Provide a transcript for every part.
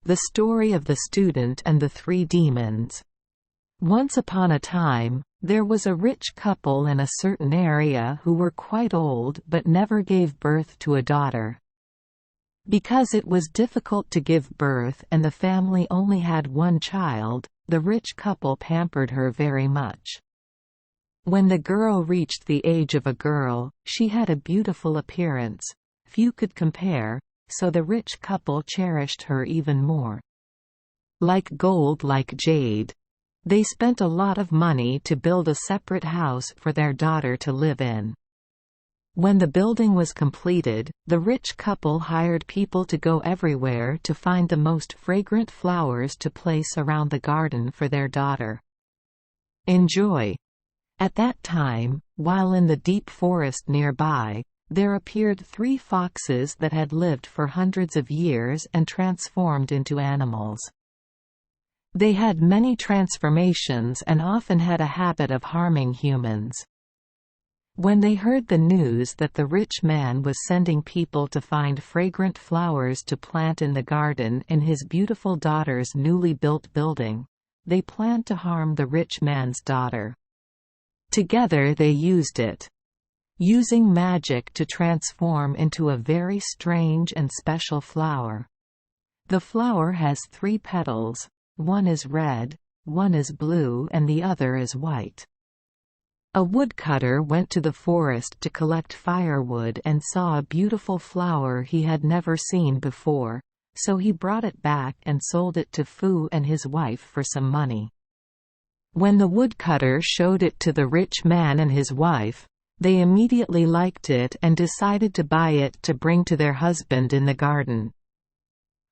The Story of the Student and the Three Demons. Once upon a time, there was a rich couple in a certain area who were quite old but never gave birth to a daughter. Because it was difficult to give birth and the family only had one child, the rich couple pampered her very much. When the girl reached the age of a girl, she had a beautiful appearance. Few could compare, so the rich couple cherished her even more. Like gold, like jade. They spent a lot of money to build a separate house for their daughter to live in. When the building was completed, the rich couple hired people to go everywhere to find the most fragrant flowers to place around the garden for their daughter. Enjoy. At that time, while in the deep forest nearby, there appeared 3 foxes that had lived for hundreds of years and transformed into animals. They had many transformations and often had a habit of harming humans. When they heard the news that the rich man was sending people to find fragrant flowers to plant in the garden in his beautiful daughter's newly built building, they planned to harm the rich man's daughter. Together they using magic to transform into a very strange and special flower. The flower has 3 petals. One is red, one is blue and the other is white. A woodcutter went to the forest to collect firewood and saw a beautiful flower he had never seen before, so he brought it back and sold it to Fu and his wife for some money. When the woodcutter showed it to the rich man and his wife, they immediately liked it and decided to buy it to bring to their husband in the garden.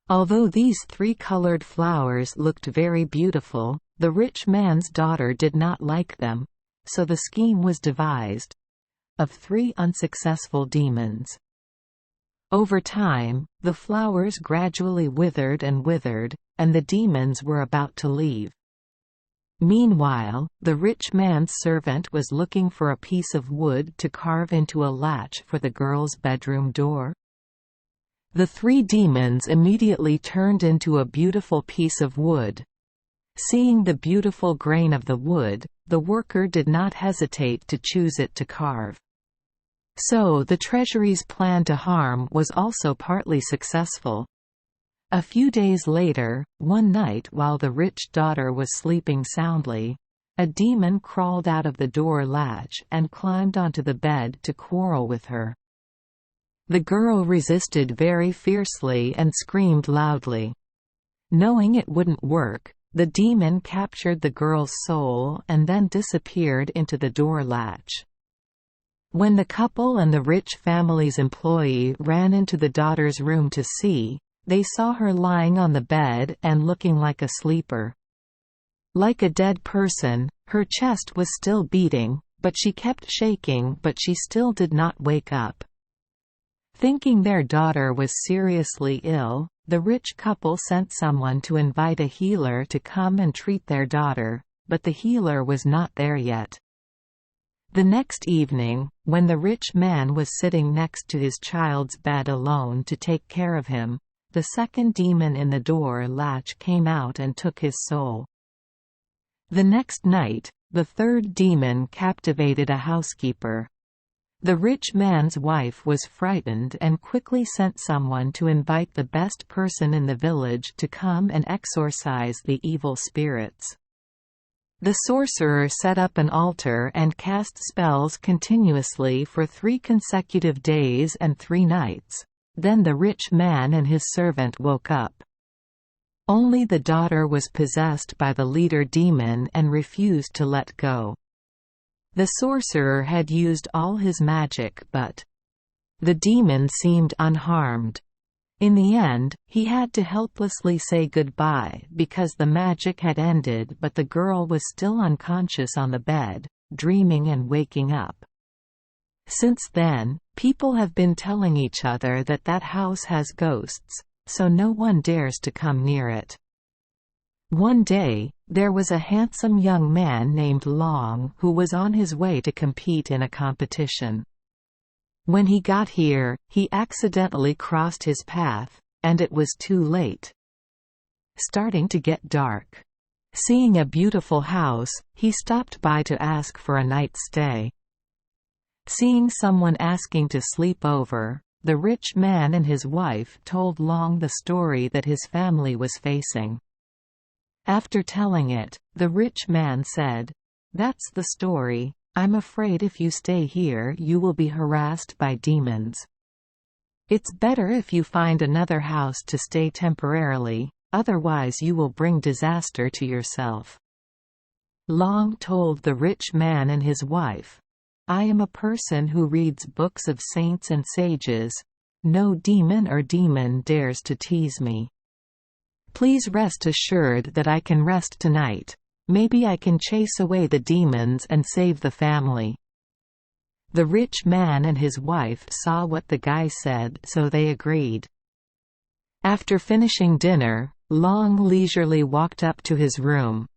Although these 3 colored flowers looked very beautiful, the rich man's daughter did not like them, so the scheme was devised of 3 unsuccessful demons. Over time, the flowers gradually withered, and the demons were about to leave. Meanwhile, the rich man's servant was looking for a piece of wood to carve into a latch for the girl's bedroom door. The 3 demons immediately turned into a beautiful piece of wood. Seeing the beautiful grain of the wood, the worker did not hesitate to choose it to carve. So the treasury's plan to harm was also partly successful. A few days later, one night while the rich daughter was sleeping soundly, a demon crawled out of the door latch and climbed onto the bed to quarrel with her. The girl resisted very fiercely and screamed loudly. Knowing it wouldn't work, the demon captured the girl's soul and then disappeared into the door latch. When the couple and the rich family's employee ran into the daughter's room to see, they saw her lying on the bed and looking like a sleeper. Like a dead person, her chest was still beating, but she kept shaking, but she still did not wake up. Thinking their daughter was seriously ill, the rich couple sent someone to invite a healer to come and treat their daughter, but the healer was not there yet. The next evening, when the rich man was sitting next to his child's bed alone to take care of him, the second demon in the door latch came out and took his soul. The next night, the third demon captivated a housekeeper. The rich man's wife was frightened and quickly sent someone to invite the best person in the village to come and exorcise the evil spirits. The sorcerer set up an altar and cast spells continuously for 3 consecutive days and 3 nights. Then the rich man and his servant woke up. Only the daughter was possessed by the leader demon and refused to let go. The sorcerer had used all his magic, but the demon seemed unharmed. In the end, he had to helplessly say goodbye because the magic had ended, but the girl was still unconscious on the bed, dreaming and waking up. Since then, people have been telling each other that that house has ghosts, so no one dares to come near it. One day, there was a handsome young man named Long who was on his way to compete in a competition. When he got here, he accidentally crossed his path, and it was too late. starting to get dark. Seeing a beautiful house, he stopped by to ask for a night's stay. Seeing someone asking to sleep over, the rich man and his wife told Long the story that his family was facing. After telling it, the rich man said, "That's the story. I'm afraid if you stay here you will be harassed by demons. It's better if you find another house to stay temporarily, otherwise you will bring disaster to yourself." Long told the rich man and his wife, "I am a person who reads books of saints and sages. No demon or demon dares to tease me. Please rest assured that I can rest tonight. Maybe I can chase away the demons and save the family." The rich man and his wife saw what the guy said, so they agreed. After finishing dinner, Long leisurely walked up to his room.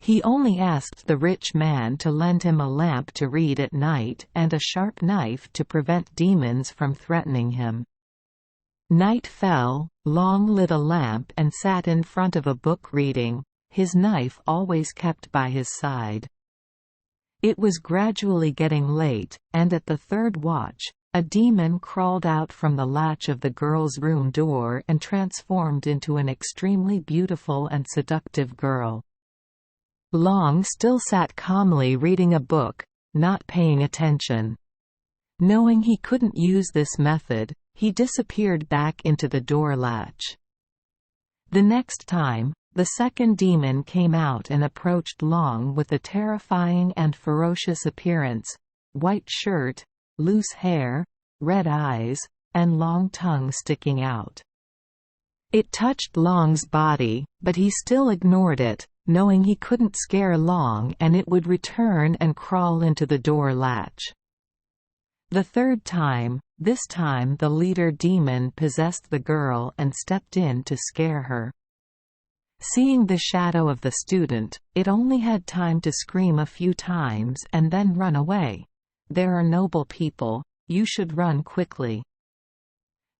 He only asked the rich man to lend him a lamp to read at night and a sharp knife to prevent demons from threatening him. Night fell, Long lit a lamp and sat in front of a book reading, his knife always kept by his side. It was gradually getting late, and at the third watch, a demon crawled out from the latch of the girl's room door and transformed into an extremely beautiful and seductive girl. Long still sat calmly reading a book, not paying attention. Knowing he couldn't use this method, he disappeared back into the door latch. The next time, the second demon came out and approached Long with a terrifying and ferocious appearance, white shirt, loose hair, red eyes, and long tongue sticking out. It touched Long's body, but he still ignored it, knowing he couldn't scare Long and it would return and crawl into the door latch. The third time, this time the leader demon possessed the girl and stepped in to scare her. Seeing the shadow of the student, it only had time to scream a few times and then run away. "There are noble people, you should run quickly."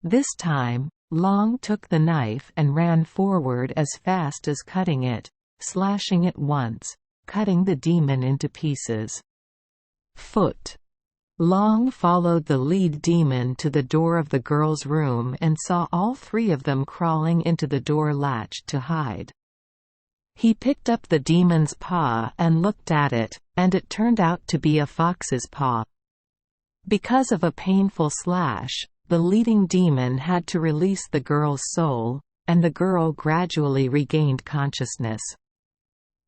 This time, Long took the knife and ran forward as fast as cutting it, slashing it once, cutting the demon into pieces. Foot. Long followed the lead demon to the door of the girl's room and saw all three of them crawling into the door latch to hide. He picked up the demon's paw and looked at it, and it turned out to be a fox's paw. Because of a painful slash, the leading demon had to release the girl's soul, and the girl gradually regained consciousness.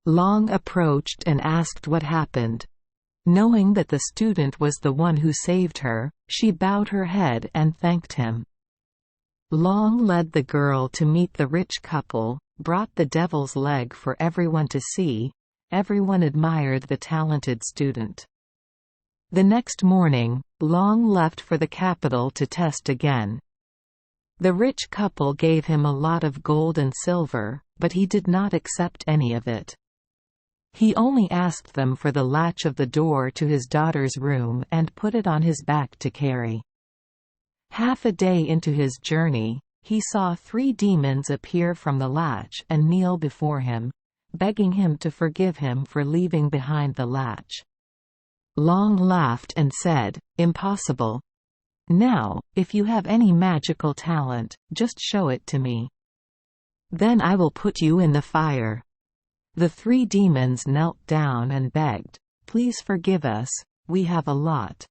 Long approached and asked what happened. Knowing that the student was the one who saved her, she bowed her head and thanked him. Long led the girl to meet the rich couple, brought the devil's leg for everyone to see. Everyone admired the talented student. The next morning, Long left for the capital to test again. The rich couple gave him a lot of gold and silver, but he did not accept any of it. He only asked them for the latch of the door to his daughter's room and put it on his back to carry. Half a day into his journey, he saw three demons appear from the latch and kneel before him, begging him to forgive him for leaving behind the latch. Long laughed and said, "Impossible. Now, if you have any magical talent, just show it to me. Then I will put you in the fire." The three demons knelt down and begged, "Please forgive us, we have a lot."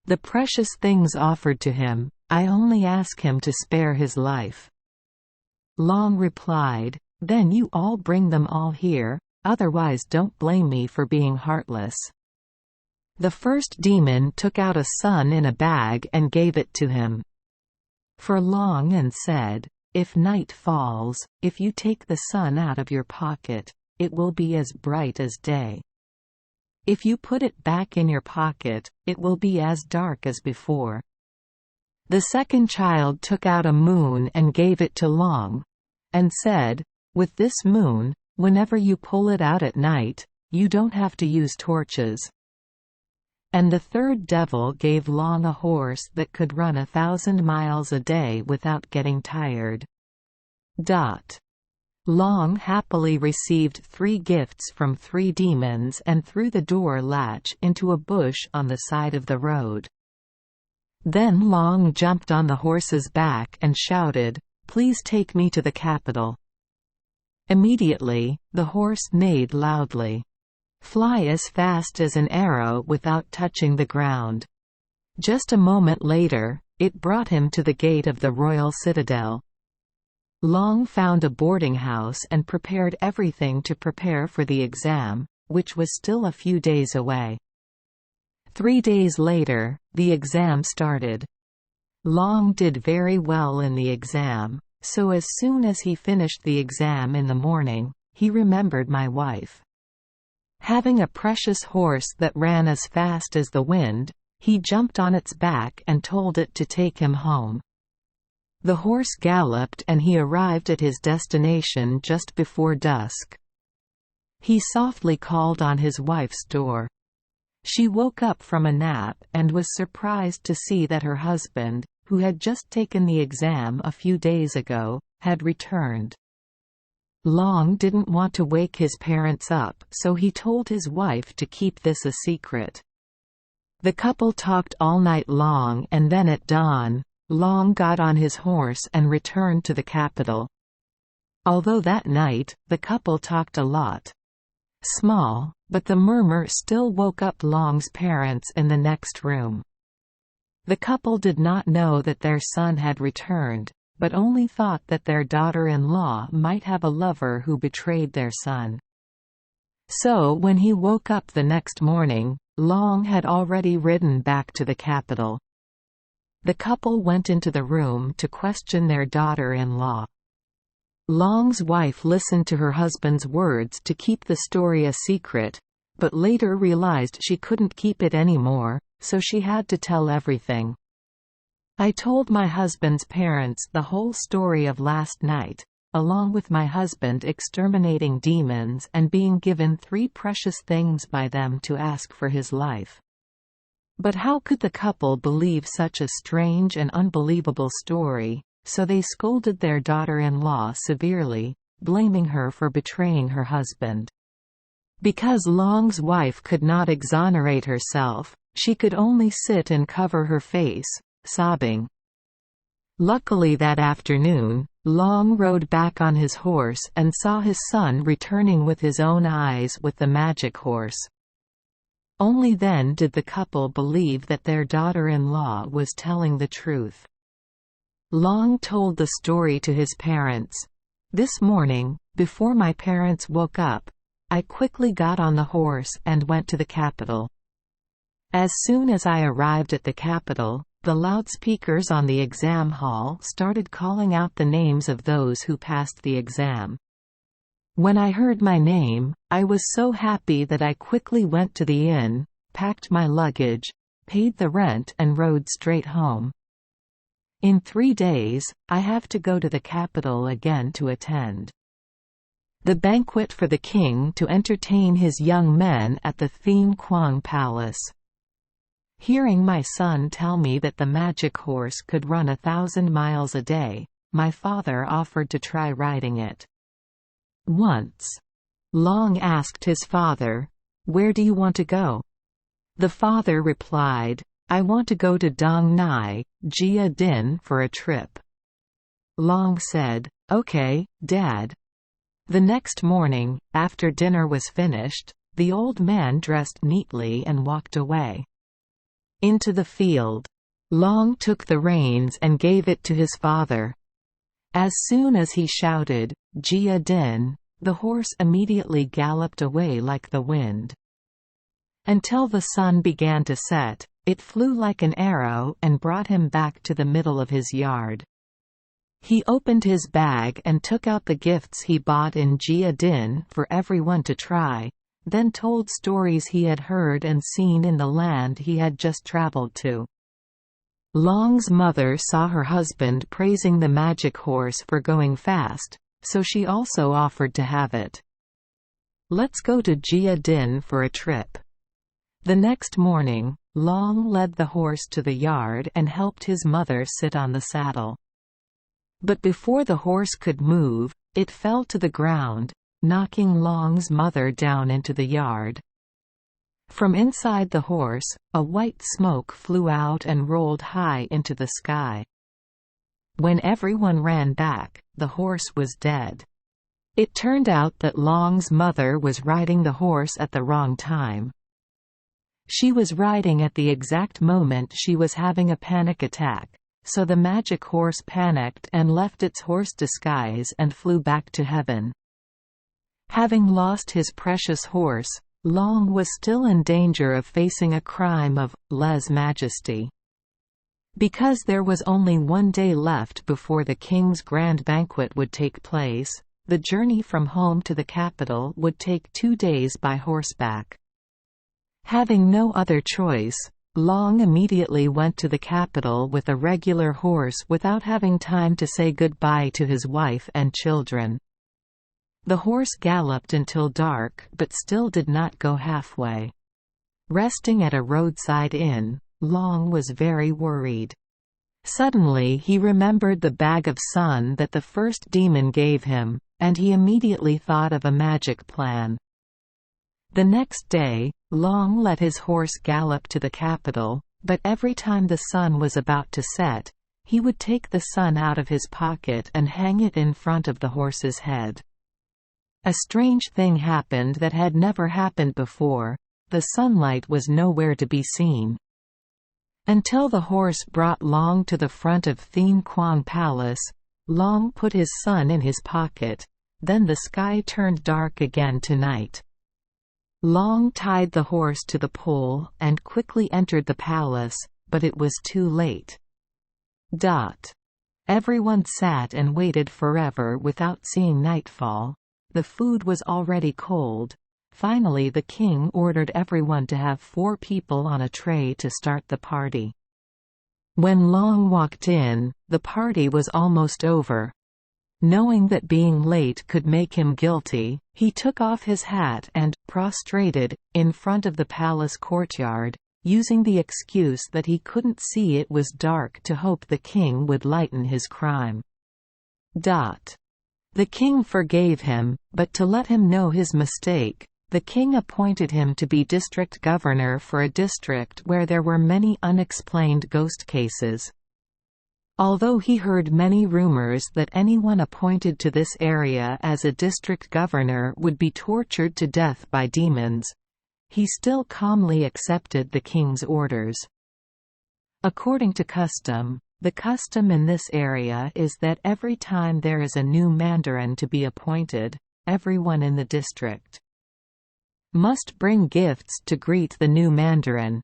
The precious things offered to him, "I only ask him to spare his life." Long replied, "Then you all bring them all here, otherwise don't blame me for being heartless." The first demon took out a sun in a bag and gave it to him. For Long and said, "If night falls, if you take the sun out of your pocket, it will be as bright as day. If you put it back in your pocket, it will be as dark as before." The second child took out a moon and gave it to Long, and said, "With this moon, whenever you pull it out at night, you don't have to use torches." And the third devil gave Long a horse that could run 1,000 miles a day without getting tired. Long happily received 3 gifts from 3 demons and threw the door latch into a bush on the side of the road. Then Long jumped on the horse's back and shouted, "Please take me to the capital." Immediately, the horse neighed loudly. "Fly as fast as an arrow without touching the ground." Just a moment later, it brought him to the gate of the royal citadel. Long found a boarding house and prepared everything to prepare for the exam, which was still a few days away. 3 days later, the exam started. Long did very well in the exam, so as soon as he finished the exam in the morning, he remembered my wife. Having a precious horse that ran as fast as the wind, he jumped on its back and told it to take him home. The horse galloped and he arrived at his destination just before dusk. He softly called on his wife's door. She woke up from a nap and was surprised to see that her husband, who had just taken the exam a few days ago, had returned. Long didn't want to wake his parents up, so he told his wife to keep this a secret. The couple talked all night long, and then at dawn, Long got on his horse and returned to the capital. Although that night, the couple talked a lot. Small, but the murmur still woke up Long's parents in the next room. The couple did not know that their son had returned, but only thought that their daughter-in-law might have a lover who betrayed their son. So when he woke up the next morning, Long had already ridden back to the capital. The couple went into the room to question their daughter-in-law. Long's wife listened to her husband's words to keep the story a secret, but later realized she couldn't keep it anymore, so she had to tell everything. "I told my husband's parents the whole story of last night, along with my husband exterminating demons and being given 3 precious things by them to ask for his life." But how could the couple believe such a strange and unbelievable story, so they scolded their daughter-in-law severely, blaming her for betraying her husband. Because Long's wife could not exonerate herself, she could only sit and cover her face, sobbing. Luckily that afternoon, Long rode back on his horse and saw his son returning with his own eyes with the magic horse. Only then did the couple believe that their daughter-in-law was telling the truth. Long told the story to his parents. "This morning, before my parents woke up, I quickly got on the horse and went to the capital. As soon as I arrived at the capital, the loudspeakers on the exam hall started calling out the names of those who passed the exam. When I heard my name, I was so happy that I quickly went to the inn, packed my luggage, paid the rent and rode straight home. In 3 days, I have to go to the capital again to attend the banquet for the king to entertain his young men at the Thien Quang Palace. Hearing my son tell me that the magic horse could run 1,000 miles a day, my father offered to try riding it. Once, Long asked his father, "Where do you want to go?" The father replied, "I want to go to Dong Nai, Jia Din for a trip." Long said, "Okay, Dad." The next morning, after dinner was finished, the old man dressed neatly and walked away into the field. Long took the reins and gave it to his father. As soon as he shouted, "Jia Din," the horse immediately galloped away like the wind. Until the sun began to set, it flew like an arrow and brought him back to the middle of his yard. He opened his bag and took out the gifts he bought in Jia Din for everyone to try, then told stories he had heard and seen in the land he had just traveled to. Long's mother saw her husband praising the magic horse for going fast, so she also offered to have it. "Let's go to Jia Din for a trip." The next morning, Long led the horse to the yard and helped his mother sit on the saddle. But before the horse could move, It fell to the ground, knocking Long's mother down into the yard. From inside the horse, a white smoke flew out and rolled high into the sky. When everyone ran back, the horse was dead. It turned out that Long's mother was riding the horse at the wrong time. She was riding at the exact moment she was having a panic attack, so the magic horse panicked and left its horse disguise and flew back to heaven. Having lost his precious horse, Long was still in danger of facing a crime of lèse-majesté. Because there was only one day left before the king's grand banquet would take place, the journey from home to the capital would take 2 days by horseback. Having no other choice, Long immediately went to the capital with a regular horse without having time to say goodbye to his wife and children. The horse galloped until dark but still did not go halfway. Resting at a roadside inn, Long was very worried. Suddenly he remembered the bag of sun that the first demon gave him, and he immediately thought of a magic plan. The next day, Long let his horse gallop to the capital, but every time the sun was about to set, he would take the sun out of his pocket and hang it in front of the horse's head. A strange thing happened that had never happened before: the sunlight was nowhere to be seen. Until the horse brought Long to the front of Thien Quang Palace, Long put his sun in his pocket, then the sky turned dark again to night. Long tied the horse to the pole and quickly entered the palace, but it was too late. Everyone sat and waited forever without seeing nightfall. The food was already cold. Finally the king ordered everyone to have 4 people on a tray to start the party. When Long walked in, the party was almost over. Knowing that being late could make him guilty, he took off his hat and, prostrated, in front of the palace courtyard, using the excuse that he couldn't see it was dark to hope the king would lighten his crime. The king forgave him, but to let him know his mistake, the king appointed him to be district governor for a district where there were many unexplained ghost cases. Although he heard many rumors that anyone appointed to this area as a district governor would be tortured to death by demons, he still calmly accepted the king's orders. According to custom, the custom in this area is that every time there is a new mandarin to be appointed, everyone in the district must bring gifts to greet the new mandarin.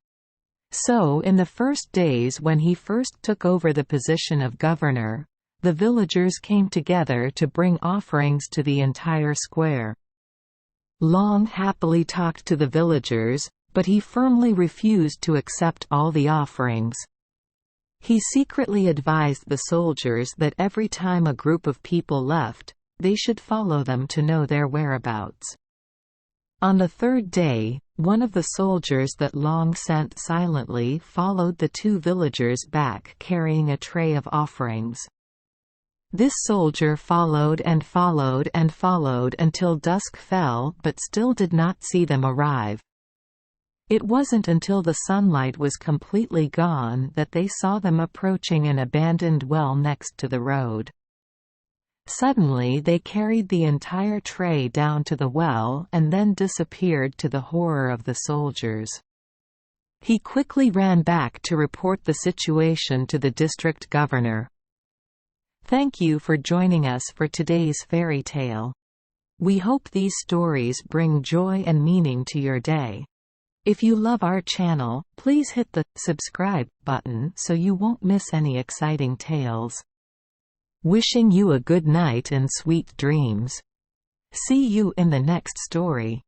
So in the first days when he first took over the position of governor, the villagers came together to bring offerings to the entire square. Long happily talked to the villagers, but he firmly refused to accept all the offerings. He secretly advised the soldiers that every time a group of people left, they should follow them to know their whereabouts. On the 3rd day, one of the soldiers that Long sent silently followed the 2 villagers back carrying a tray of offerings. This soldier followed and followed and followed until dusk fell but still did not see them arrive. It wasn't until the sunlight was completely gone that they saw them approaching an abandoned well next to the road. Suddenly they carried the entire tray down to the well and then disappeared, to the horror of the soldiers. He quickly ran back to report the situation to the district governor. Thank you for joining us for today's fairy tale. We hope these stories bring joy and meaning to your day. If you love our channel, please hit the subscribe button so you won't miss any exciting tales. Wishing you a good night and sweet dreams. See you in the next story.